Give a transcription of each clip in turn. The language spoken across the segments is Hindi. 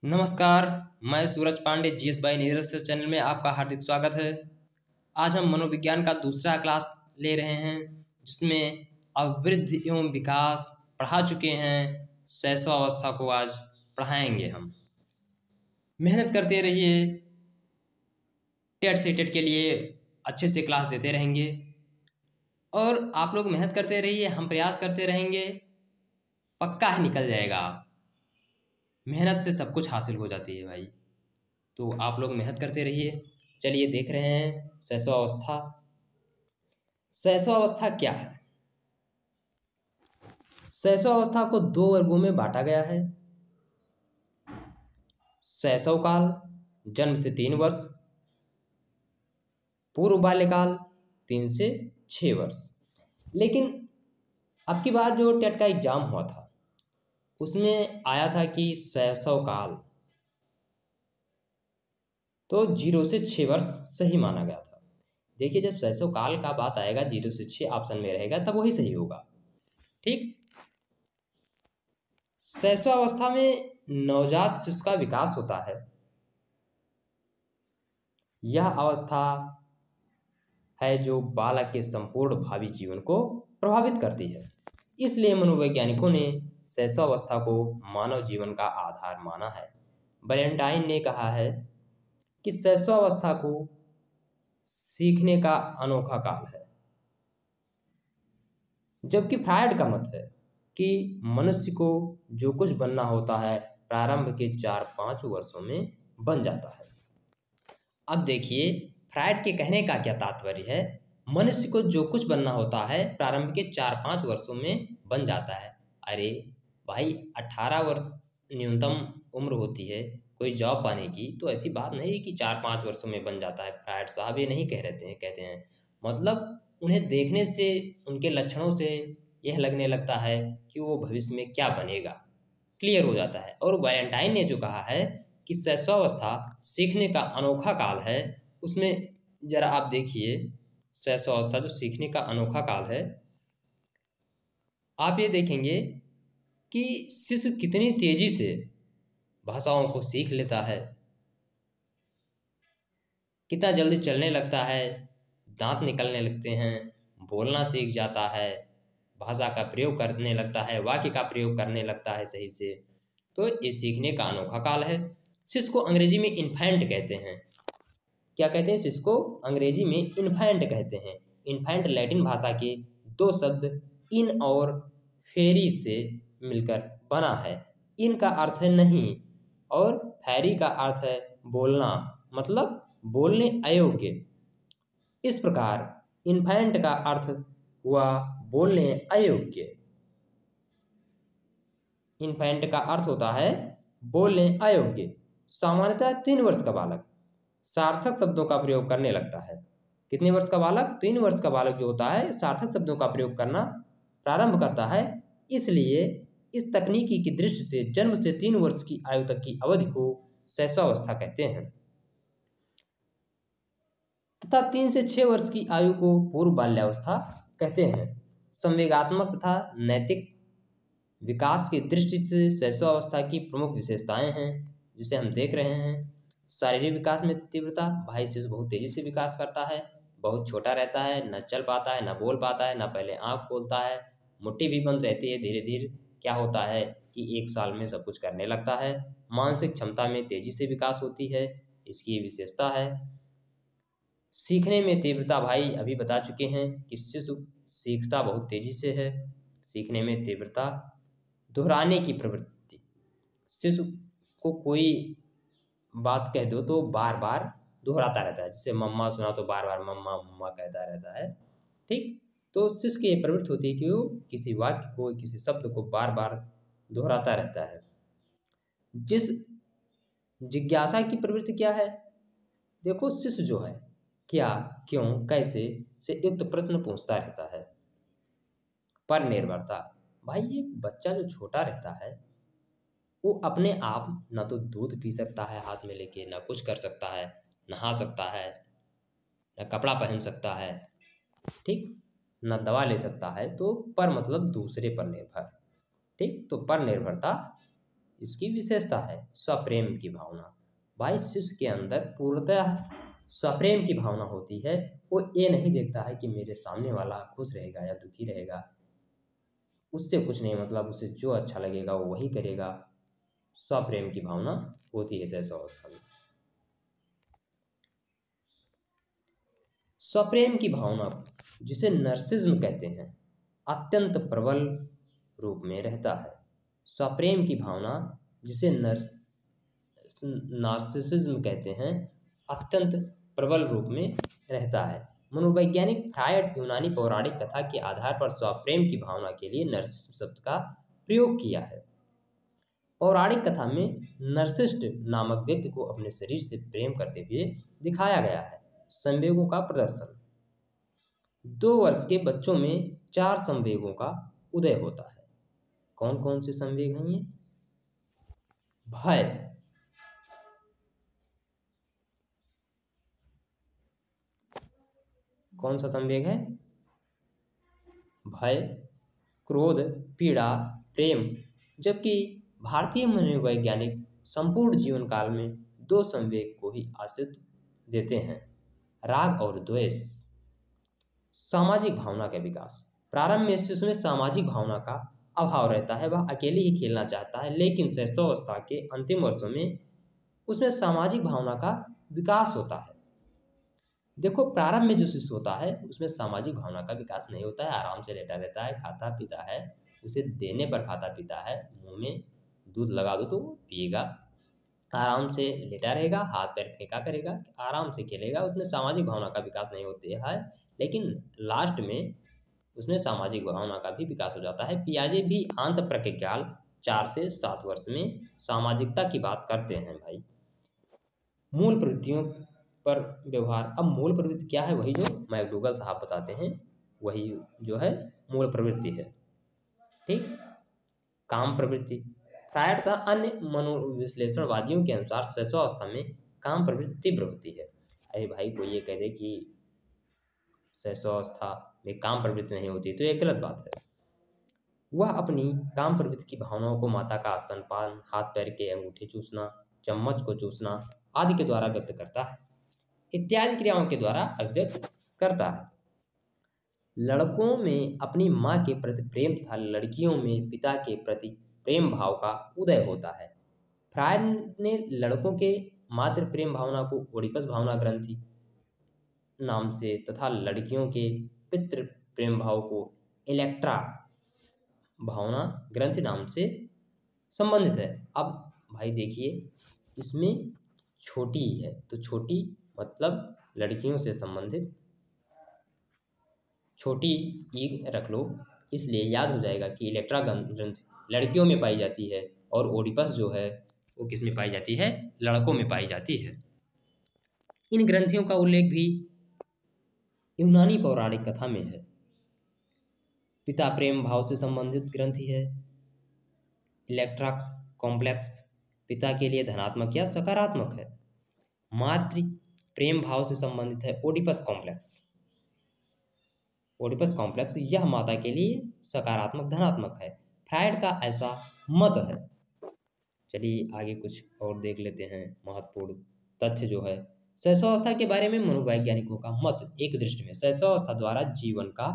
नमस्कार। मैं Suraj Pandey GS by Neeraj channel में आपका हार्दिक स्वागत है। आज हम मनोविज्ञान का दूसरा क्लास ले रहे हैं, जिसमें अवृद्धि एवं विकास पढ़ा चुके हैं। शैशव अवस्था को आज पढ़ाएंगे हम। मेहनत करते रहिए, टेट से टेट के लिए अच्छे से क्लास देते रहेंगे और आप लोग मेहनत करते रहिए, हम प्रयास करते रहेंगे, पक्का है निकल जाएगा। मेहनत से सब कुछ हासिल हो जाती है भाई। तो आप लोग मेहनत करते रहिए। चलिए देख रहे हैं शैशव अवस्था। शैशव अवस्था क्या है? शैशव अवस्था को दो वर्गों में बांटा गया है। शैशव काल जन्म से 3 वर्ष, पूर्व बाल्यकाल 3 से 6 वर्ष। लेकिन अब की बार जो टेट का एग्जाम हुआ था उसमें आया था कि शैशव काल तो 0 से 6 वर्ष सही माना गया था। देखिए, जब शैशव काल का बात आएगा 0 से 6 ऑप्शन में रहेगा तब वही सही होगा। ठीक। शैशव अवस्था में नवजात शिशु का विकास होता है। यह अवस्था है जो बालक के संपूर्ण भावी जीवन को प्रभावित करती है। इसलिए मनोवैज्ञानिकों ने शैशव अवस्था को मानव जीवन का आधार माना है। वैलेंटाइन ने कहा है कि शैशव अवस्था को सीखने का अनोखा काल है, जबकि फ्रायड का मत है कि मनुष्य को जो कुछ बनना होता है प्रारंभ के 4-5 वर्षों में बन जाता है। अब देखिए, फ्रायड के कहने का क्या तात्पर्य है। मनुष्य को जो कुछ बनना होता है प्रारंभ के 4-5 वर्षों में बन जाता है। अरे भाई, 18 वर्ष न्यूनतम उम्र होती है कोई जॉब पाने की, तो ऐसी बात नहीं कि 4-5 वर्षों में बन जाता है। फ्रायड साहब ये नहीं कह रहते हैं, कहते हैं मतलब उन्हें देखने से, उनके लक्षणों से यह लगने लगता है कि वो भविष्य में क्या बनेगा, क्लियर हो जाता है। और वैलेंटाइन ने जो कहा है कि शैशवावस्था सीखने का अनोखा काल है, उसमें जरा आप देखिए, शैशवावस्था जो सीखने का अनोखा काल है, आप ये देखेंगे कि शिशु कितनी तेजी से भाषाओं को सीख लेता है, कितना जल्दी चलने लगता है, दांत निकलने लगते हैं, बोलना सीख जाता है, भाषा का प्रयोग करने लगता है, वाक्य का प्रयोग करने लगता है सही से। तो ये सीखने का अनोखा काल है। शिशु को अंग्रेजी में इन्फेंट कहते हैं। क्या कहते हैं? शिशु को अंग्रेजी में इन्फेंट कहते हैं। इन्फेंट लैटिन भाषा के 2 शब्द इन और फेरी से मिलकर बना है। इन का अर्थ है नहीं और फेरी का अर्थ है बोलना, मतलब बोलने अयोग्य। इस प्रकार इन्फेंट का अर्थ हुआ बोलने अयोग्य। इन्फेंट का अर्थ होता है बोलने अयोग्य। सामान्यतः 3 वर्ष का बालक सार्थक शब्दों का प्रयोग करने लगता है। कितने वर्ष का बालक? 3 वर्ष का बालक जो होता है सार्थक शब्दों का प्रयोग करना प्रारंभ करता है। इसलिए इस तकनीकी की दृष्टि से जन्म से 3 वर्ष की आयु तक की अवधि को शैशवावस्था कहते हैं तथा 3 से 6 वर्ष की आयु को पूर्व बाल्यावस्था कहते हैं। संवेगात्मक तथा नैतिक विकास की दृष्टि से शैशवावस्था की प्रमुख विशेषताएं हैं, जिसे हम देख रहे हैं। शारीरिक विकास में तीव्रता, भाई शिशु बहुत तेजी से विकास करता है, बहुत छोटा रहता है, न चल पाता है, न बोल पाता है, न पहले आँख खोलता है, मुट्ठी भी बंद रहती है। धीरे धीरे क्या होता है कि 1 साल में सब कुछ करने लगता है। मानसिक क्षमता में तेजी से विकास होती है, इसकी विशेषता है। सीखने में तीव्रता, भाई अभी बता चुके हैं कि शिशु सीखता बहुत तेजी से है। सीखने में तीव्रता, दोहराने की प्रवृत्ति, शिशु को कोई बात कह दो तो बार बार दोहराता रहता है। जैसे मम्मा सुना तो बार बार मम्मा मम्मा कहता रहता है। ठीक। तो शिशु की ये प्रवृत्ति होती है कि वो किसी वाक्य को, किसी शब्द को बार बार दोहराता रहता है। जिस जिज्ञासा की प्रवृत्ति क्या है? देखो, शिशु जो है क्या, क्यों, कैसे से युक्त प्रश्न पूछता रहता है। पर निर्भरता, भाई ये बच्चा जो छोटा रहता है वो अपने आप ना तो दूध पी सकता है हाथ में लेके, ना कुछ कर सकता है, नहा सकता है, ना कपड़ा पहन सकता है, ठीक, ना दवा ले सकता है। तो पर मतलब दूसरे पर निर्भर। ठीक। तो पर निर्भरता इसकी विशेषता है स्वप्रेम की भावना। भाई शिष्य के अंदर पूर्णतः स्वप्रेम की भावना होती है। वो ये नहीं देखता है कि मेरे सामने वाला खुश रहेगा या दुखी रहेगा, उससे कुछ नहीं मतलब, उसे जो अच्छा लगेगा वो वही करेगा। स्वप्रेम की भावना होती है शैशवावस्था में। स्वप्रेम की भावना जिसे नर्सिज्म कहते हैं अत्यंत प्रबल रूप में रहता है। स्वप्रेम की भावना जिसे नार्सिसिज्म कहते हैं अत्यंत प्रबल रूप में रहता है। मनोवैज्ञानिक फ्रायड यूनानी पौराणिक कथा के आधार पर स्वप्रेम की भावना के लिए नर्सिसिज्म शब्द का प्रयोग किया है। पौराणिक कथा में नर्सिस्ट नामक व्यक्ति को अपने शरीर से प्रेम करते हुए दिखाया गया है। संवेगों का प्रदर्शन। 2 वर्ष के बच्चों में 4 संवेगों का उदय होता है। कौन कौन से संवेग हैं ये? भय, कौन सा संवेग है? भय, क्रोध, पीड़ा, प्रेम। जबकि भारतीय मनोवैज्ञानिक संपूर्ण जीवन काल में 2 संवेग को ही अस्तित्व देते हैं, राग और द्वेष। सामाजिक भावना का विकास। प्रारंभ में शिशु में सामाजिक भावना का अभाव रहता है, वह अकेले ही खेलना चाहता है, लेकिन शैशवावस्था के अंतिम वर्षों में उसमें सामाजिक भावना का विकास होता है। देखो, प्रारंभ में जो शिशु होता है उसमें सामाजिक भावना का विकास नहीं होता है, आराम से लेटा रहता है, खाता पीता है, उसे देने पर खाता पीता है, मुंह में दूध लगा दो तो पिएगा, आराम से लेटा रहेगा, हाथ पैर फेंका करेगा, आराम से खेलेगा, उसमें सामाजिक भावना का विकास नहीं होता है। लेकिन लास्ट में उसमें सामाजिक भावना का भी विकास हो जाता है। पियाजे भी आंत प्रज्ञाल 4 से 7 वर्ष में सामाजिकता की बात करते हैं। भाई मूल प्रवृत्तियों पर व्यवहार। अब मूल प्रवृत्ति क्या है? वही जो मैकडूगल साहब बताते हैं, वही जो है मूल प्रवृत्ति है। ठीक, काम प्रवृत्ति। फ्रायड तथा अन्य मनोविश्लेषणवादियों के अनुसार शैशवावस्था में काम प्रवृत्ति तीव्र होती है। अरे भाई, कोई ये कह दे कि शैशवावस्था में काम प्रवृत्ति नहीं होती तो ये गलत बात है। वह अपनी काम प्रवृत्ति की भावनाओं को माता का स्तनपान, हाथ पैर के अंगूठे चूसना, चम्मच को चूसना आदि के द्वारा व्यक्त करता है, इत्यादि क्रियाओं के द्वारा अभिव्यक्त करता है। लड़कों में अपनी माँ के प्रति प्रेम तथा लड़कियों में पिता के प्रति प्रेम भाव का उदय होता है। फ्रायड ने लड़कों के मातृ प्रेम भावना को ओडिपस भावना ग्रंथि नाम से तथा लड़कियों के पितृ प्रेम भाव को इलेक्ट्रा भावना ग्रंथि नाम से संबंधित है। अब भाई देखिए, इसमें छोटी है तो छोटी मतलब लड़कियों से संबंधित, छोटी ई रख लो, इसलिए याद हो जाएगा कि इलेक्ट्रा ग्रंथि लड़कियों में पाई जाती है और ओडिपस जो है वो किस में पाई जाती है? लड़कों में पाई जाती है। इन ग्रंथियों का उल्लेख भी यूनानी पौराणिक कथा में है। पिता प्रेम भाव से संबंधित ग्रंथि है इलेक्ट्रा कॉम्प्लेक्स, पिता के लिए धनात्मक या सकारात्मक है। मातृ प्रेम भाव से संबंधित है ओडिपस कॉम्प्लेक्स। ओडिपस कॉम्प्लेक्स यह माता के लिए सकारात्मक धनात्मक है। फ्रायड का ऐसा मत है। चलिए आगे कुछ और देख लेते हैं महत्वपूर्ण तथ्य जो है। शैशवावस्था के बारे में मनोवैज्ञानिकों का मत। एक दृष्टि में शैशवावस्था द्वारा जीवन का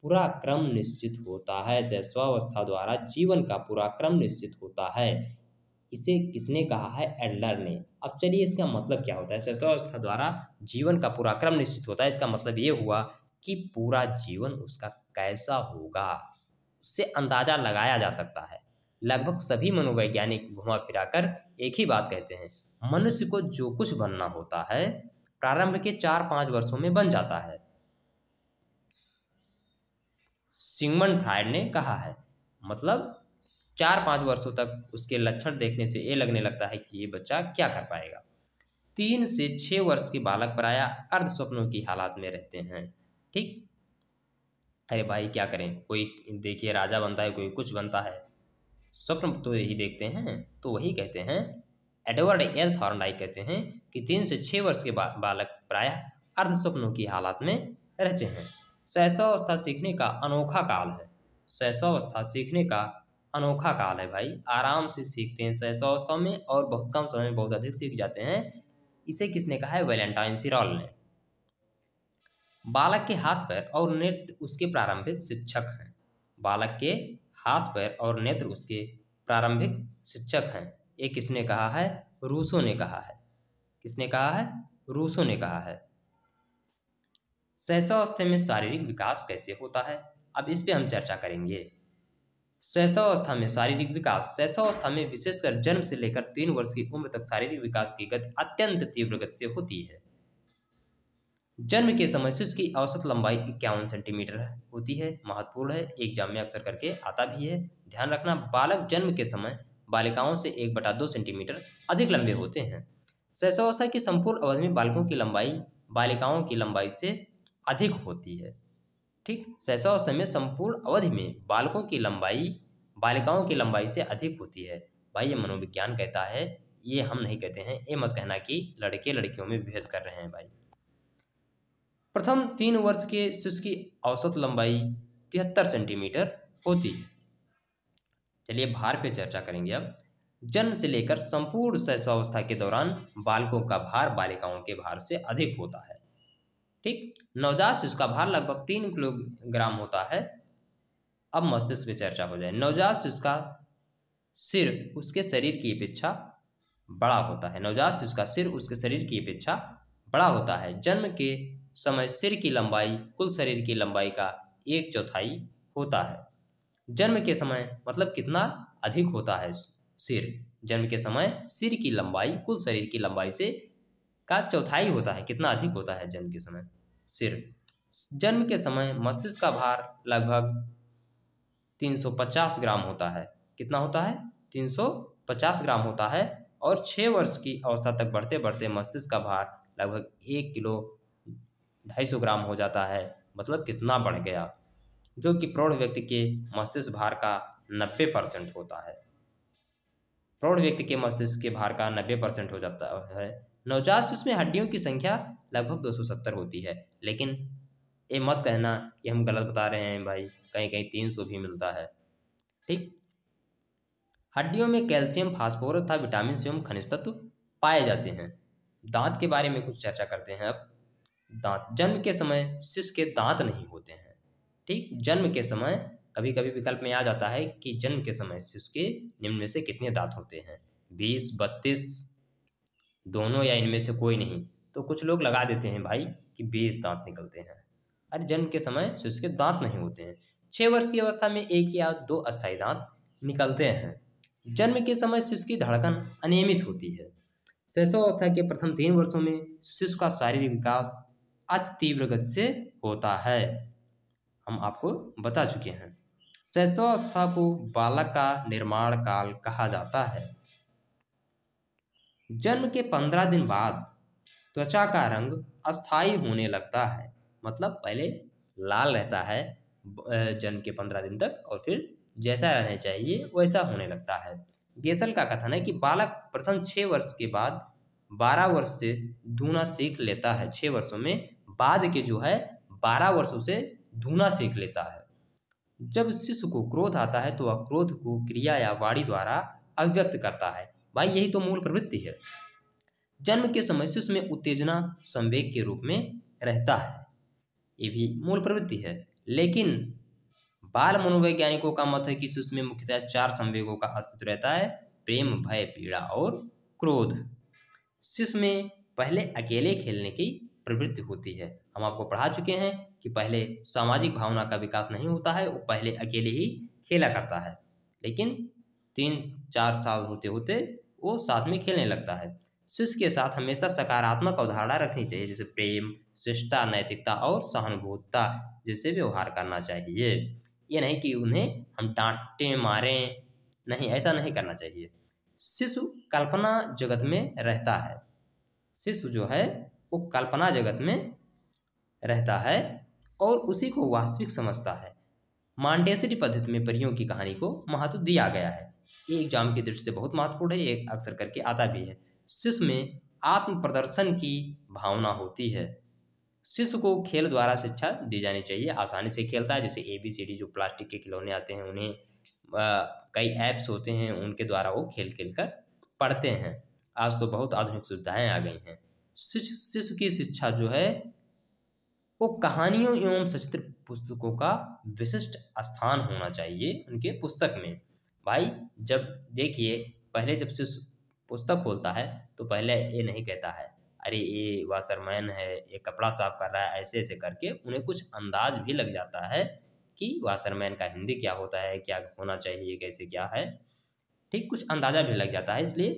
पूरा क्रम निश्चित होता है। शैशवावस्था द्वारा जीवन का पूरा क्रम निश्चित होता है। इसे किसने कहा है? एडलर ने। अब चलिए इसका मतलब क्या होता है? शैशवावस्था द्वारा जीवन का पूरा क्रम निश्चित होता है, इसका मतलब ये हुआ कि पूरा जीवन उसका कैसा होगा उससे अंदाजा लगाया जा सकता है। लगभग सभी मनोवैज्ञानिक घुमा फिरा कर एक ही बात कहते हैं, मनुष्य को जो कुछ बनना होता है प्रारंभ के 4-5 वर्षों में बन जाता है। सिगमंड फ्रायड ने कहा है, मतलब 4-5 वर्षों तक उसके लक्षण देखने से ये लगने लगता है कि ये बच्चा क्या कर पाएगा। 3 से 6 वर्ष के बालक प्रायः अर्ध स्वप्नों की हालत में रहते हैं। ठीक, अरे भाई क्या करें, कोई देखिए राजा बनता है, कोई कुछ बनता है, स्वप्न तो यही देखते हैं। तो वही कहते हैं, एडवर्ड एल थॉर्नडाइक कहते हैं कि 3 से 6 वर्ष के बालक प्रायः अर्ध स्वप्नों की हालत में रहते हैं। शैशवावस्था सीखने का अनोखा काल है। शैशवावस्था सीखने का अनोखा काल है भाई, आराम से सीखते हैं शैशवावस्था में और बहुत कम समय में बहुत अधिक सीख जाते हैं। इसे किसने कहा है? वैलेंटाइन सिरॉल ने। बालक के हाथ पैर और नेत्र उसके प्रारंभिक शिक्षक हैं। बालक के हाथ पैर और नेत्र उसके प्रारंभिक शिक्षक हैं। ये किसने कहा है? रूसो ने कहा है। किसने कहा है? रूसो ने कहा है। शैशवावस्था में शारीरिक विकास कैसे होता है? अब इस पे हम चर्चा करेंगे। शैशवावस्था में शारीरिक विकास। शैशवावस्था में विशेषकर जन्म से लेकर 3 वर्ष की उम्र तक शारीरिक विकास की गति अत्यंत तीव्र गति से होती है। जन्म के समय शिशु की औसत लंबाई 51 सेंटीमीटर होती है। महत्वपूर्ण है, एग्जाम में अक्सर करके आता भी है। ध्यान रखना, बालक जन्म के समय बालिकाओं से 1/2 सेंटीमीटर अधिक लंबे होते हैं। शैशवावस्था की संपूर्ण अवधि में बालकों की लंबाई बालिकाओं की लंबाई से अधिक होती है। ठीक, शैशवावस्था में संपूर्ण अवधि में बालकों की लंबाई बालिकाओं की लंबाई से अधिक होती है। भाई ये मनोविज्ञान कहता है, ये हम नहीं कहते हैं। ये मत कहना कि लड़के लड़कियों में भेद कर रहे हैं भाई। प्रथम 3 वर्ष के शिशु की औसत लंबाई 73 सेंटीमीटर होती है। चलिए भार पे चर्चा करेंगे अब। जन्म से लेकर संपूर्ण शैशवावस्था के दौरान बालकों का भार बालिकाओं के भार से अधिक होता है। ठीक, नवजात शिशु का भार लगभग 3 किलोग्राम होता है। अब मस्तिष्क पे चर्चा हो जाए। नवजात शिशु का सिर उसके शरीर की अपेक्षा बड़ा होता है। नवजात शिशु का सिर उसके शरीर की अपेक्षा बड़ा होता है। जन्म के समय सिर की लंबाई कुल शरीर की लंबाई का 1/4 होता है। जन्म के समय मतलब कितना अधिक होता है सिर? जन्म के समय सिर की लंबाई कुल शरीर की लंबाई से का चौथाई होता है। कितना अधिक होता है जन्म के समय? सिर। जन्म के समय मस्तिष्क का भार लगभग 350 ग्राम होता है। कितना होता है? 350 ग्राम होता है। और 6 वर्ष की अवस्था तक बढ़ते बढ़ते मस्तिष्क का भार लगभग 1 किलो 250 ग्राम हो जाता है। मतलब कितना बढ़ गया, जो कि प्रौढ़ व्यक्ति के मस्तिष्क भार का 90% होता है। प्रौढ़ व्यक्ति के मस्तिष्क के भार का 90% हो जाता है। नवजात शिशु में हड्डियों की संख्या लगभग 270 होती है। लेकिन ये मत कहना कि हम गलत बता रहे हैं भाई, कहीं कहीं 300 भी मिलता है। ठीक, हड्डियों में कैल्शियम, फास्फोरस तथा विटामिन से एवं खनिज तत्व पाए जाते हैं। दांत के बारे में कुछ चर्चा करते हैं अब। दांत। जन्म के समय शिशु के दांत नहीं होते हैं। ठीक, जन्म के समय कभी कभी विकल्प में आ जाता है कि जन्म के समय शिशु के निम्न में से कितने दांत होते हैं? 20, 32, दोनों या इनमें से कोई नहीं। तो कुछ लोग लगा देते हैं भाई कि 20 दांत निकलते हैं। अरे जन्म के समय शिशु के दांत नहीं होते हैं। 6 वर्ष की अवस्था में 1 या 2 अस्थायी दांत निकलते हैं। जन्म के समय शिशु की धड़कन अनियमित होती है। शैशवावस्था के प्रथम 3 वर्षों में शिशु का शारीरिक विकास अति तीव्र गति से होता है। हम आपको बता चुके हैं। शैशवावस्था को बालक का निर्माण काल कहा जाता है। जन्म के 15 दिन बाद त्वचा का रंग अस्थायी होने लगता है। मतलब पहले लाल रहता है जन्म के 15 दिन तक, और फिर जैसा रहना चाहिए वैसा होने लगता है। गेसल का कथन है कि बालक प्रथम 6 वर्ष के बाद 12 वर्ष से धूना सीख लेता है। 6 वर्षों में बाद के जो है 12 वर्षों से धूना सीख लेता है। जब शिशु को क्रोध आता है तो वह क्रोध को क्रिया या वाणी द्वारा अभिव्यक्त करता है। भाई यही तो मूल प्रवृत्ति है। जन्म के समय शिशु में उत्तेजना संवेग के रूप में रहता है, ये भी मूल प्रवृत्ति है। लेकिन बाल मनोवैज्ञानिकों का मत है कि शिशु में मुख्यतः 4 संवेगों का अस्तित्व रहता है: प्रेम, भय, पीड़ा और क्रोध। शिशु में पहले अकेले खेलने की प्रवृत्ति होती है। हम आपको पढ़ा चुके हैं कि पहले सामाजिक भावना का विकास नहीं होता है, वो पहले अकेले ही खेला करता है। लेकिन 3-4 साल होते होते वो साथ में खेलने लगता है। शिशु के साथ हमेशा सकारात्मक अवधारणा रखनी चाहिए, जैसे प्रेम, शिष्टता, नैतिकता और सहानुभूतिता जैसे व्यवहार करना चाहिए। ये नहीं कि उन्हें हम डांटे मारें, नहीं, ऐसा नहीं करना चाहिए। शिशु कल्पना जगत में रहता है। शिशु जो है वो कल्पना जगत में रहता है और उसी को वास्तविक समझता है। मांटेसरी पद्धति में परियों की कहानी को महत्व दिया गया है। ये एग्जाम की दृष्टि से बहुत महत्वपूर्ण है, ये अक्सर करके आता भी है। शिशु में आत्म प्रदर्शन की भावना होती है। शिशु को खेल द्वारा शिक्षा दी जानी चाहिए। आसानी से खेलता है, जैसे ABCD जो प्लास्टिक के खिलौने आते हैं उन्हें कई ऐप्स होते हैं, उनके द्वारा वो खेल खेल कर पढ़ते हैं। आज तो बहुत आधुनिक सुविधाएं आ गई हैं। शिशु की शिक्षा जो है वो कहानियों एवं सचित्र पुस्तकों का विशिष्ट स्थान होना चाहिए उनके पुस्तक में। भाई जब देखिए, पहले जब शिशु पुस्तक खोलता है तो पहले ये नहीं कहता है अरे ये वाशरमैन है, ये कपड़ा साफ कर रहा है, ऐसे ऐसे करके उन्हें कुछ अंदाज भी लग जाता है कि वाशरमैन का हिंदी क्या होता है, क्या होना चाहिए, कैसे क्या है। ठीक, कुछ अंदाजा भी लग जाता है। इसलिए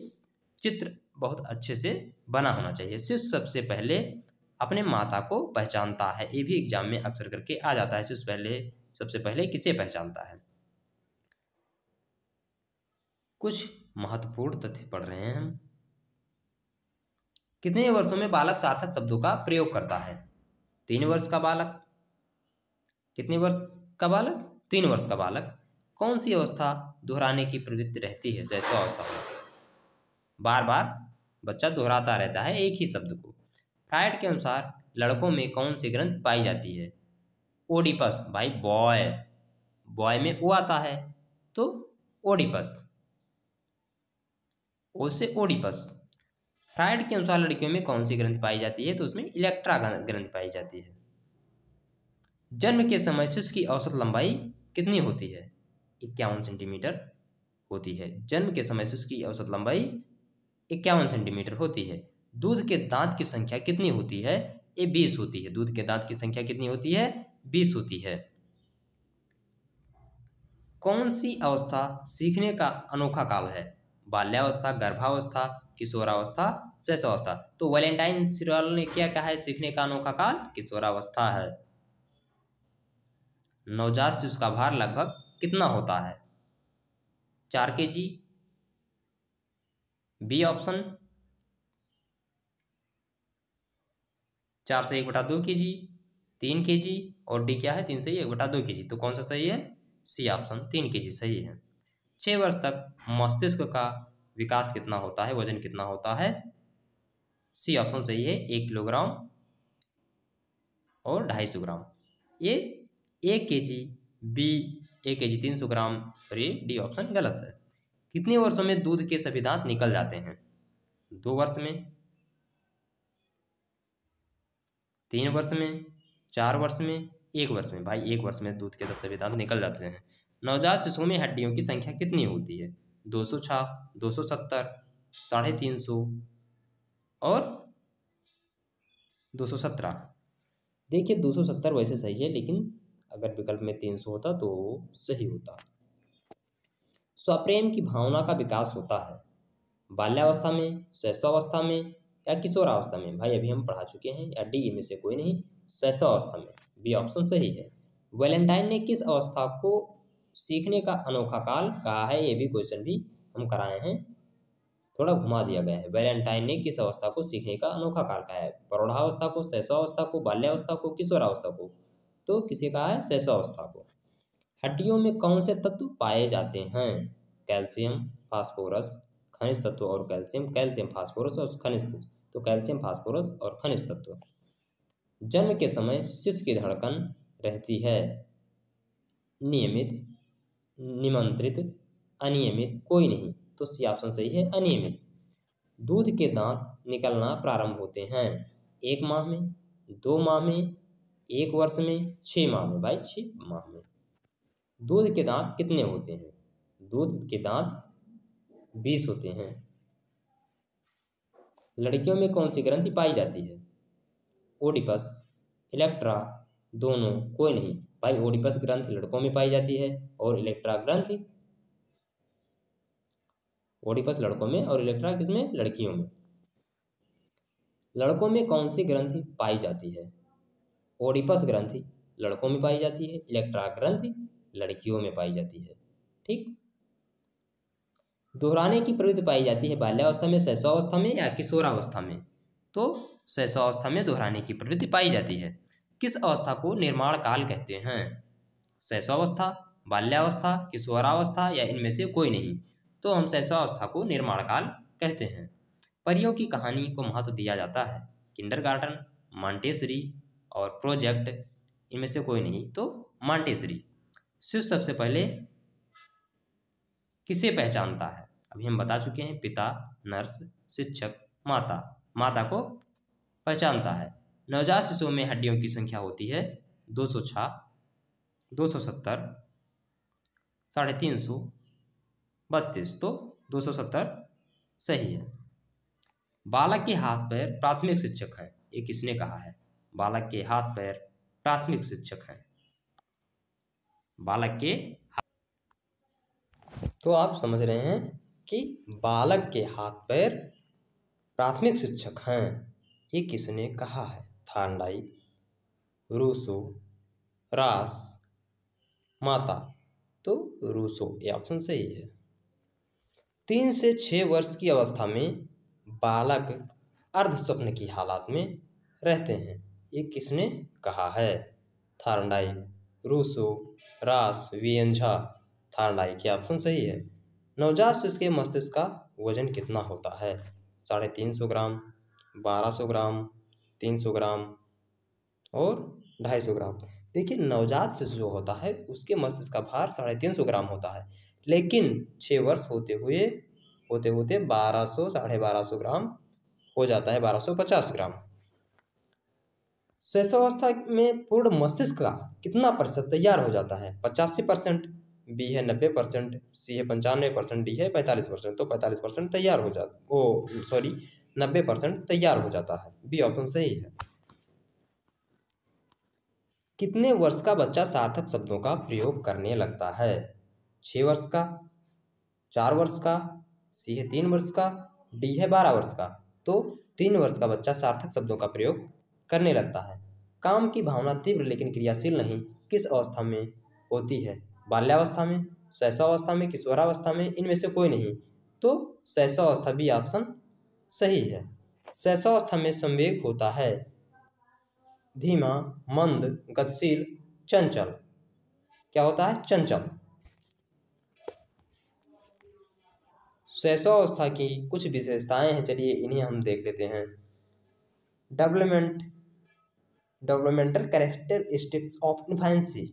चित्र बहुत अच्छे से बना होना चाहिए। शिशु सबसे पहले अपने माता को पहचानता है, ये भी एग्जाम में अक्सर करके आ जाता है। शिशु सबसे पहले किसे पहचानता है। कुछ महत्वपूर्ण तथ्य पढ़ रहे हैं हम। कितने वर्षों में बालक सार्थक शब्दों का प्रयोग करता है? 3 वर्ष का बालक। कितने वर्ष का बालक? 3 वर्ष का बालक। कौन सी अवस्था दोहराने की प्रवृत्ति रहती है? शैशव अवस्था में बार बार बच्चा दोहराता रहता है एक ही शब्द को। फ्रायड के अनुसार लड़कों में कौन सी ग्रंथि पाई जाती है? ओडिपस। भाई बॉय, बॉय में ओ आता है तो ओडिपस, ओ से ओडिपस। फ्रायड के अनुसार लड़कियों में कौन सी ग्रंथि पाई जाती है? तो उसमें इलेक्ट्रा ग्रंथि पाई जाती है। जन्म के समय शिशु की औसत लंबाई कितनी होती है? 51 सेंटीमीटर होती है। जन्म के समय शिशु की औसत लंबाई 51 सेंटीमीटर होती है। दूध के दांत की संख्या कितनी होती है? ये 20 होती है। दूध के दांत की संख्या कितनी होती है? 20 होती है। कौन सी अवस्था सीखने का अनोखा काल है? बाल्यावस्था, गर्भावस्था, किशोरावस्था, शैशवावस्था। तो वैलेंटाइन सिरल ने क्या कहा है सीखने का अनोखा काल? किशोरावस्था है। नवजात शिशु का भार लगभग कितना होता है? 4 kg। बी ऑप्शन 4 से 1/2 kg, 3 kg, और डी क्या है? 3 से 1/2 kg। तो कौन सा सही है? सी ऑप्शन 3 kg सही है। 6 वर्ष तक मस्तिष्क का विकास कितना होता है? वजन कितना होता है? सी ऑप्शन सही है, 1 किलोग्राम और 250 ग्राम। ये 1 kg, बी 1 kg 300 ग्राम, और ये डी ऑप्शन गलत है। कितने वर्षों में दूध के सभी दांत निकल जाते हैं? 2 वर्ष में, 3 वर्ष में, 4 वर्ष में, 1 वर्ष में। भाई 1 वर्ष में दूध के सभी दांत निकल जाते हैं। नवजात शिशुओं में हड्डियों की संख्या कितनी होती है? 206, 270, 350 और 217। देखिए 270 वैसे सही है, लेकिन अगर विकल्प में 300 होता तो सही होता। स्वप्रेम की भावना का विकास होता है बाल्यावस्था में, शैशवावस्था में, या किशोरावस्था में? भाई अभी हम पढ़ा चुके हैं, या डी में से कोई नहीं, शैशवावस्था में। बी ऑप्शन सही है। वैलेंटाइन ने किस अवस्था को सीखने का अनोखा काल कहा है? ये भी क्वेश्चन भी हम कराए हैं, थोड़ा घुमा दिया गया है। वैलेंटाइन ने किस अवस्था को सीखने का अनोखा काल कहा है? प्रौढ़ावस्था को, शैशवावस्था को, बाल्यावस्था को, किशोरावस्था को? तो किसे कहा है? शैशवावस्था को। हड्डियों में कौन से तत्व पाए जाते हैं? कैल्शियम, फास्फोरस, खनिज तत्व और कैल्शियम। कैल्शियम, फास्फोरस और खनिज तत्व। तो कैल्शियम, फास्फोरस और खनिज तत्व। जन्म के समय शिशु की धड़कन रहती है नियमित, निमंत्रित, अनियमित, कोई नहीं। तो सी ऑप्शन सही है, अनियमित। दूध के दांत निकलना प्रारंभ होते हैं 1 माह में, 2 माह में, 1 वर्ष में, 6 माह में। भाई 6 माह में। दूध के दांत कितने होते हैं? दूध के दांत 20 होते हैं। लड़कियों में कौन सी ग्रंथि पाई जाती है? ओडिपस, इलेक्ट्रा, दोनों, कोई नहीं। भाई ओडिपस ग्रंथि लड़कों में पाई जाती है और इलेक्ट्रा ग्रंथि, ओडिपस लड़कों में और इलेक्ट्रा किसमें? लड़कियों में। लड़कों में कौन सी ग्रंथि पाई जाती है? ओडिपस ग्रंथि लड़कों में पाई जाती है, इलेक्ट्रा ग्रंथि लड़कियों में पाई जाती है। ठीक। दोहराने की प्रवृत्ति पाई जाती है बाल्यावस्था में, शैशवावस्था में, या किशोरावस्था में? तो शैशवावस्था में दोहराने की प्रवृत्ति पाई जाती है। किस अवस्था को निर्माण काल कहते हैं? शैशवावस्था, बाल्यावस्था, किशोरावस्था, या इनमें से कोई नहीं? तो हम शैशवावस्था को निर्माण काल कहते हैं। परियों की कहानी को महत्व दिया जाता है किंडरगार्टन, मॉन्टेसरी और प्रोजेक्ट। इनमें से कोई नहीं, तो मॉन्टेसरी। शिशु सबसे पहले किसे पहचानता है? अभी हम बता चुके हैं, पिता, नर्स, शिक्षक, माता। माता को पहचानता है। नवजात शिशुओं में हड्डियों की संख्या होती है 206, 270, 350, 32। तो 270 सही है। बालक के हाथ पैर प्राथमिक शिक्षक है, ये किसने कहा है? बालक के हाथ पैर प्राथमिक शिक्षक है। बालक के तो आप समझ रहे हैं कि बालक के हाथ पैर प्राथमिक शिक्षक हैं, ये किसने कहा है? थॉर्नडाइक, रूसो, रास, माता। तो रूसो, ये ऑप्शन सही है। 3 से 6 वर्ष की अवस्था में बालक अर्ध स्वप्न की हालत में रहते हैं, ये किसने कहा है? थॉर्नडाइक, रूसो, रास, वीएन झा। थॉर्नडाइक, ये ऑप्शन सही है। नवजात शिशु के मस्तिष्क का वजन कितना होता है? 350 ग्राम, 1200 ग्राम, 300 ग्राम और 250 ग्राम। देखिए, नवजात शिशु जो होता है उसके मस्तिष्क का भार 350 ग्राम होता है, लेकिन 6 वर्ष होते होते 1200, 1250 ग्राम हो जाता है, 1250 ग्राम। शैशवावस्था में पूर्ण मस्तिष्क का कितना प्रतिशत तैयार हो जाता है? 85%, बी है 90%, सी है 95%, डी है 45%। तो 45% तैयार हो जाता, ओ सॉरी 90% तैयार हो जाता है। बी ऑप्शन सही है। कितने वर्ष का बच्चा सार्थक शब्दों का प्रयोग करने लगता है? 6 वर्ष का, 4 वर्ष का, सी है 3 वर्ष का, डी है 12 वर्ष का। तो 3 वर्ष का बच्चा सार्थक शब्दों का प्रयोग करने लगता है। काम की भावना तीव्र लेकिन क्रियाशील नहीं किस अवस्था में होती है? बाल्यावस्था में, शैशवावस्था में, किशोरावस्था में, इनमें से कोई नहीं। तो शैशवावस्था भी ऑप्शन सही है। शैशवावस्था में संवेग होता है धीमा, मंद, गतिशील, चंचल। क्या होता है? चंचल। शैशवावस्था की कुछ विशेषताएं हैं, चलिए इन्हें हम देख लेते हैं। Developmental characteristics of infancy.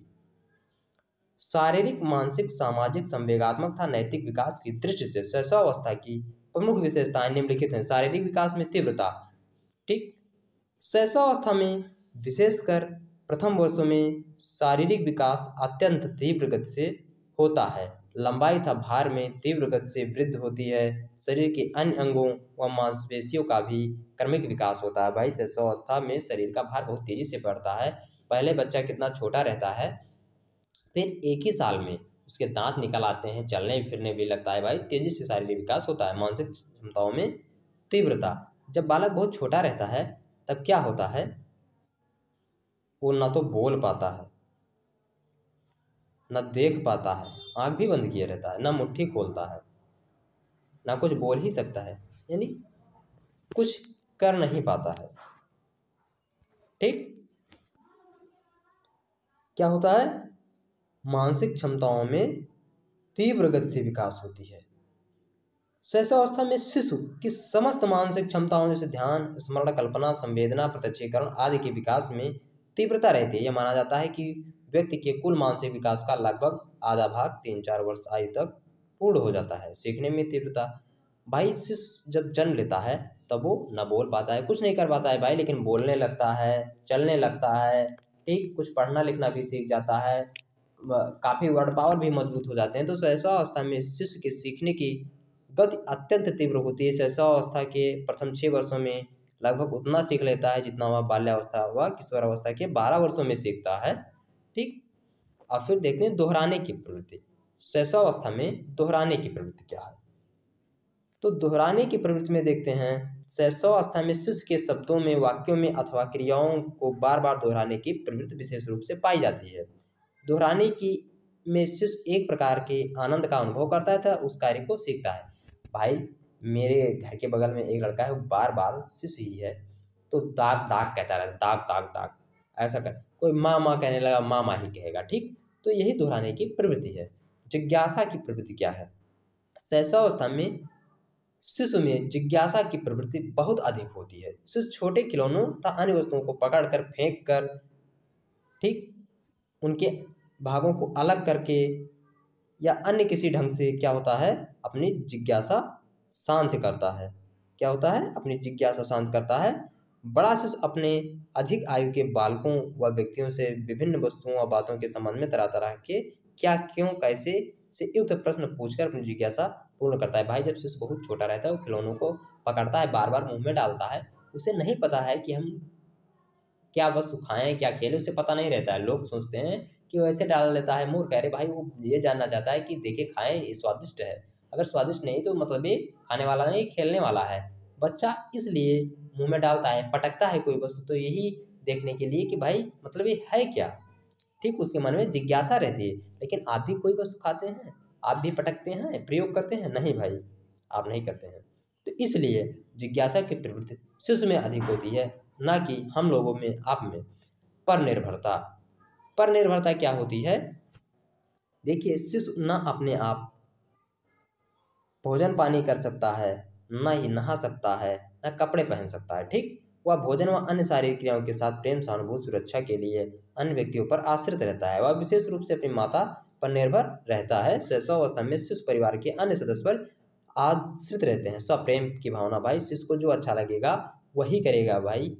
शारीरिक, मानसिक, सामाजिक, संवेगात्मक तथा नैतिक विकास की दृष्टि से शैशवावस्था की प्रमुख विशेषताएं निम्नलिखित हैं। शारीरिक विकास में तीव्रता, ठीक। शैशवावस्था में विशेषकर प्रथम वर्षों में शारीरिक विकास अत्यंत तीव्र गति से होता है। लंबाई तथा भार में तीव्र गति से वृद्धि होती है। शरीर के अन्य अंगों व मांसपेशियों का भी क्रमिक विकास होता है। भाई, शैशवावस्था में शरीर का भार बहुत तेजी से बढ़ता है। पहले बच्चा कितना छोटा रहता है, फिर एक ही साल में उसके दांत निकल आते हैं, चलने फिरने भी लगता है। भाई, तेजी से शारीरिक विकास होता है। मानसिक क्षमताओं में तीव्रता, जब बालक बहुत छोटा रहता है तब क्या होता है? वो ना तो बोल पाता है, ना देख पाता है, आंख भी बंद किए रहता है, ना मुट्ठी खोलता है, ना कुछ बोल ही सकता है, यानी कुछ कर नहीं पाता है, ठीक। क्या होता है? मानसिक क्षमताओं में तीव्र गति से विकास होती है। शैशवावस्था में शिशु की समस्त मानसिक क्षमताओं जैसे ध्यान, स्मरण, कल्पना, संवेदना, प्रत्यक्षीकरण आदि के विकास में तीव्रता रहती है। यह माना जाता है कि व्यक्ति के कुल मानसिक विकास का लगभग आधा भाग 3-4 वर्ष आयु तक पूर्ण हो जाता है। सीखने में तीव्रता, भाई शिशु जब जन्म लेता है तब वो न बोल पाता है, कुछ नहीं कर पाता है भाई, लेकिन बोलने लगता है, चलने लगता है, ठीक, कुछ पढ़ना लिखना भी सीख जाता है, काफ़ी वर्ड पावर भी मजबूत हो जाते हैं। तो शैशवावस्था में शिशु के सीखने की गति अत्यंत तीव्र होती है। शैशवावस्था के प्रथम 6 वर्षों में लगभग उतना सीख लेता है जितना वह बाल्यावस्था व किशोरावस्था के 12 वर्षों में सीखता है, ठीक। और फिर देखते हैं दोहराने की प्रवृत्ति। शैशवावस्था में दोहराने की प्रवृत्ति क्या है? तो दोहराने की प्रवृत्ति में देखते हैं, शैशवावस्था में शिशु के शब्दों में, वाक्यों में अथवा क्रियाओं को बार बार दोहराने की प्रवृत्ति विशेष रूप से पाई जाती है। दोहराने की में शिशु एक प्रकार के आनंद का अनुभव करता है तथा उस कार्य को सीखता है। भाई, मेरे घर के बगल में एक लड़का है, वो बार बार शिशु ही है तो दाग दाग कहता रहता है, दाग दाग दाग, ऐसा कर, कोई माँ माँ कहने लगा, माँ माँ ही कहेगा, ठीक। तो यही दोहराने की प्रवृत्ति है। जिज्ञासा की प्रवृत्ति क्या है? शैशवावस्था में शिशु में जिज्ञासा की प्रवृत्ति बहुत अधिक होती है। शिशु छोटे खिलौनों तथा अन्य वस्तुओं को पकड़कर, फेंक कर, ठीक, उनके भागों को अलग करके या अन्य किसी ढंग से क्या होता है, अपनी जिज्ञासा शांत करता है। क्या होता है, अपनी जिज्ञासा शांत करता है। बड़ा शिशु अपने अधिक आयु के बालकों व व्यक्तियों से विभिन्न वस्तुओं और बातों के संबंध में तरह तरह के क्या, क्यों, कैसे से युक्त प्रश्न पूछकर अपनी जिज्ञासा पूर्ण करता है। भाई जब शिशु बहुत छोटा रहता है, वो खिलौनों को पकड़ता है, बार बार मुंह में डालता है, उसे नहीं पता है कि हम क्या वस्तु खाएं, क्या खेलें, उसे पता नहीं रहता है। लोग सोचते हैं कि वो ऐसे डाल लेता है, मूर्ख है। अरे भाई वो ये जानना चाहता है कि देखे खाएं, ये स्वादिष्ट है। अगर स्वादिष्ट नहीं तो मतलब ये खाने वाला नहीं, खेलने वाला है। बच्चा इसलिए मुंह में डालता है, पटकता है कोई वस्तु, तो यही देखने के लिए कि भाई मतलब ये है क्या। ठीक, उसके मन में जिज्ञासा रहती है। लेकिन आप भी कोई वस्तु खाते हैं, आप भी पटकते हैं, प्रयोग करते हैं? नहीं भाई, आप नहीं करते हैं। तो इसलिए जिज्ञासा की प्रवृत्ति शिशु में अधिक होती है, ना कि हम लोगों में, आप में। पर निर्भरता, पर निर्भरता क्या होती है? देखिए, शिशु न अपने आप भोजन पानी कर सकता है, न ही नहा सकता है, न कपड़े पहन सकता है। ठीक, वह भोजन व अन्य शारीरिक क्रियाओं के साथ प्रेम, सहानुभूति, सुरक्षा के लिए अन्य व्यक्तियों पर आश्रित रहता है। वह विशेष रूप से अपनी माता पर निर्भर रहता है। शैशवावस्था में शिशु परिवार के अन्य सदस्य पर आश्रित रहते हैं। स्वप्रेम की भावना, भाई शिशु को जो अच्छा लगेगा वही करेगा भाई।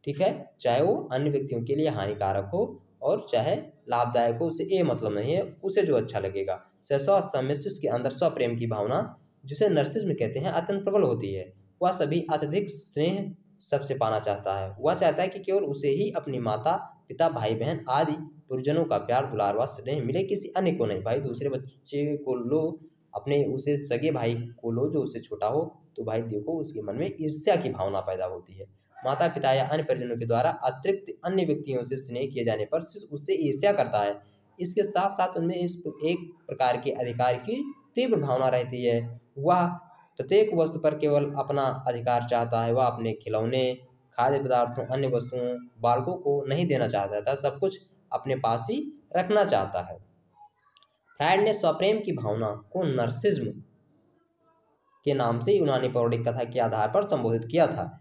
ठीक है, चाहे वो अन्य व्यक्तियों के लिए हानिकारक हो और चाहे लाभदायक हो, उसे ये मतलब नहीं है, उसे जो अच्छा लगेगा। शैशवावस्था में शिशु के अंदर स्वप्रेम की भावना, जिसे नर्सिज्म कहते हैं, अत्यंत प्रबल होती है। वह सभी अत्यधिक स्नेह सबसे पाना चाहता है। वह चाहता है कि केवल उसे ही अपनी माता, पिता, भाई बहन आदि परिजनों का प्यार, दुलार व स्नेह मिले, किसी अन्य को नहीं। भाई दूसरे बच्चे को लो, अपने उसे सगे भाई को लो जो उससे छोटा हो, तो भाई देखो उसके मन में ईर्ष्या की भावना पैदा होती है। माता पिता या अन्य परिजनों के द्वारा अतिरिक्त अन्य व्यक्तियों से स्नेह किए जाने पर शिशु उससे ईर्ष्या करता है। इसके साथ साथ उनमें इस एक प्रकार के अधिकार की तीव्र भावना रहती है। वह प्रत्येक वस्तु पर केवल अपना अधिकार चाहता है। वह अपने खिलौने, खाद्य पदार्थों, अन्य वस्तुओं बालकों को नहीं देना चाहता था, सब कुछ अपने पास ही रखना चाहता है। फ्रायड ने स्वप्रेम की भावना को नर्सिज्म के नाम से यूनानी पौराणिक कथा के आधार पर संबोधित किया था।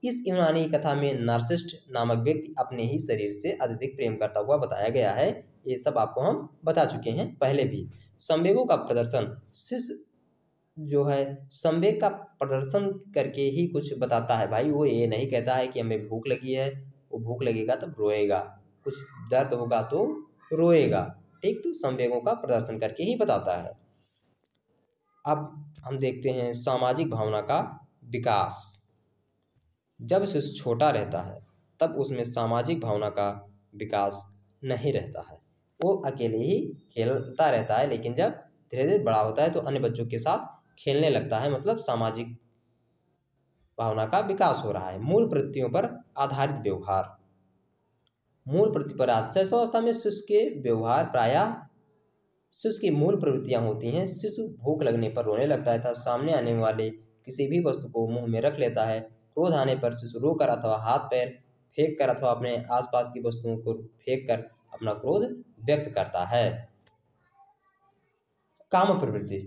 इस यूनानी कथा में नार्सिसिस्ट नामक व्यक्ति अपने ही शरीर से अत्यधिक प्रेम करता हुआ बताया गया है। ये सब आपको हम बता चुके हैं पहले भी। संवेगों का प्रदर्शन, शिशु जो है संवेग का प्रदर्शन करके ही कुछ बताता है। भाई वो ये नहीं कहता है कि हमें भूख लगी है, वो भूख लगेगा तब रोएगा, कुछ दर्द होगा तो रोएगा। ठीक, तो संवेगों का प्रदर्शन करके ही बताता है। अब हम देखते हैं सामाजिक भावना का विकास। जब शिशु छोटा रहता है तब उसमें सामाजिक भावना का विकास नहीं रहता है। वो अकेले ही खेलता रहता है, लेकिन जब धीरे धीरे बड़ा होता है तो अन्य बच्चों के साथ खेलने लगता है, मतलब सामाजिक भावना का विकास हो रहा है। मूल प्रवृत्तियों पर आधारित व्यवहार, मूल प्रवृत्ति पर आधारित शैशवावस्था में शिशु के व्यवहार प्रायः शिशु की मूल प्रवृत्तियां होती हैं। शिशु भूख लगने पर रोने लगता है तथा सामने आने वाले किसी भी वस्तु को मुंह में रख लेता है। क्रोध आने पर शिशु रोकर अथवा हाथ पैर फेंक कर अथवा अपने आसपास की वस्तुओं को फेंक कर अपना क्रोध व्यक्त करता है। काम प्रवृत्ति,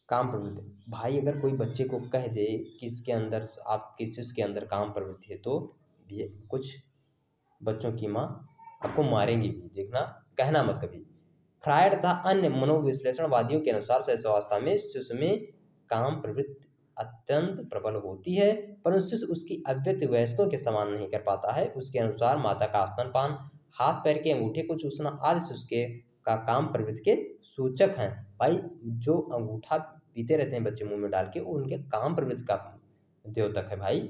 काम प्रवृत्ति, भाई अगर कोई बच्चे को कह दे कि इसके अंदर, आपके शिशु के अंदर काम प्रवृत्ति है, तो ये कुछ बच्चों की माँ आपको मारेंगी भी, देखना, कहना मत कभी। फ्रायड तथा अन्य मनोविश्लेषणवादियों के अनुसार शैशवावस्था में शिशु में काम प्रवृत्ति अत्यंत प्रबल होती है, परंतु शिशु उसकी अभिव्यक्ति वयस्कों के समान नहीं कर पाता है। उसके अनुसार माता का स्तनपान, हाथ पैर के अंगूठे को चूसना आदि शिशु के का काम प्रवृत्ति के सूचक हैं। भाई जो अंगूठा पीते रहते हैं बच्चे मुंह में डाल के, वो उनके काम प्रवृत्ति का द्योतक है। भाई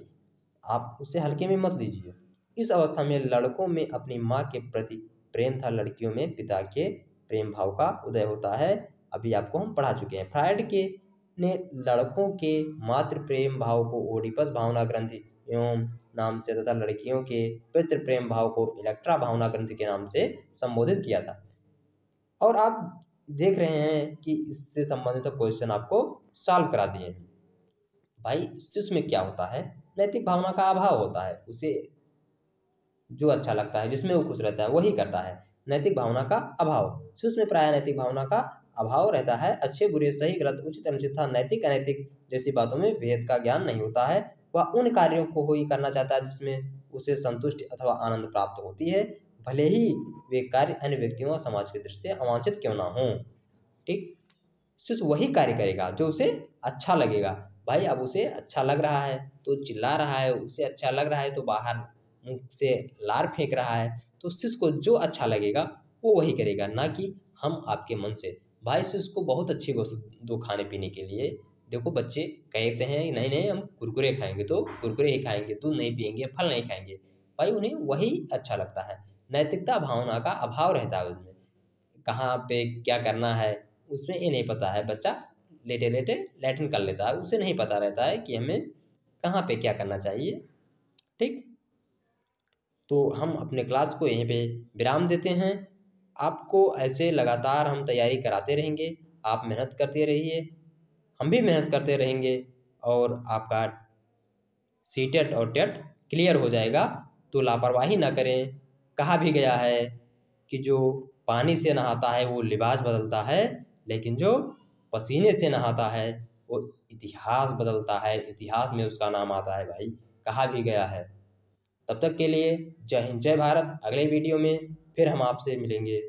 आप उसे हल्के में मत लीजिए। इस अवस्था में लड़कों में अपनी माँ के प्रति प्रेम था, लड़कियों में पिता के प्रेम भाव का उदय होता है। अभी आपको हम पढ़ा चुके हैं। फ्रायड के ने लड़कों के मातृ प्रेम भाव को ओडिपस भावना ग्रंथि एवं नाम से तथा लड़कियों के पितृ प्रेम भाव को इलेक्ट्रा भावना ग्रंथि के नाम से संबोधित किया था। और आप देख रहे हैं कि इससे संबंधित क्वेश्चन आपको सॉल्व करा दिए हैं। भाई शिशु में क्या होता है, नैतिक भावना का अभाव होता है। उसे जो अच्छा लगता है, जिसमें वो खुश रहता है, वही करता है। नैतिक भावना का अभाव, शिशु में प्रायः नैतिक भावना का अभाव रहता है। अच्छे बुरे, सही गलत, उचित अनुचित तथा नैतिक अनैतिक जैसी बातों में भेद का ज्ञान नहीं होता है। वह उन कार्यों को ही करना चाहता है जिसमें उसे संतुष्टि अथवा आनंद प्राप्त होती है, भले ही वे कार्य अन्य व्यक्तियों और समाज की दृष्टि से अवांछित क्यों ना हों। ठीक। शिष्य वही कार्य करेगा जो उसे अच्छा लगेगा। भाई अब उसे अच्छा लग रहा है तो चिल्ला रहा है, उसे अच्छा लग रहा है तो बाहर मुंह से लार फेंक रहा है, तो शिष्य को जो अच्छा लगेगा वो वही करेगा, ना कि हम आपके मन से। भाई शिष्य को बहुत अच्छी वस्तु दो खाने पीने के लिए। देखो बच्चे कहते हैं नहीं नहीं हम कुरकुरे खाएंगे तो कुरकुरे ही खाएंगे, दूध नहीं पियेंगे, फल नहीं खाएंगे। भाई उन्हें वही अच्छा लगता है। नैतिकता भावना का अभाव रहता है उनमें, कहाँ पे क्या करना है उसमें ये नहीं पता है। बच्चा लेटे लेटे लैट्रिन कर लेता है, उसे नहीं पता रहता है कि हमें कहाँ पे क्या करना चाहिए। ठीक। तो हम अपने क्लास को यहीं पे विराम देते हैं। आपको ऐसे लगातार हम तैयारी कराते रहेंगे, आप मेहनत करते रहिए, हम भी मेहनत करते रहेंगे, और आपका सीटेट और टेट क्लियर हो जाएगा। तो लापरवाही ना करें। कहा भी गया है कि जो पानी से नहाता है वो लिबास बदलता है, लेकिन जो पसीने से नहाता है वो इतिहास बदलता है, इतिहास में उसका नाम आता है भाई, कहा भी गया है। तब तक के लिए जय हिंद जय भारत। अगले वीडियो में फिर हम आपसे मिलेंगे।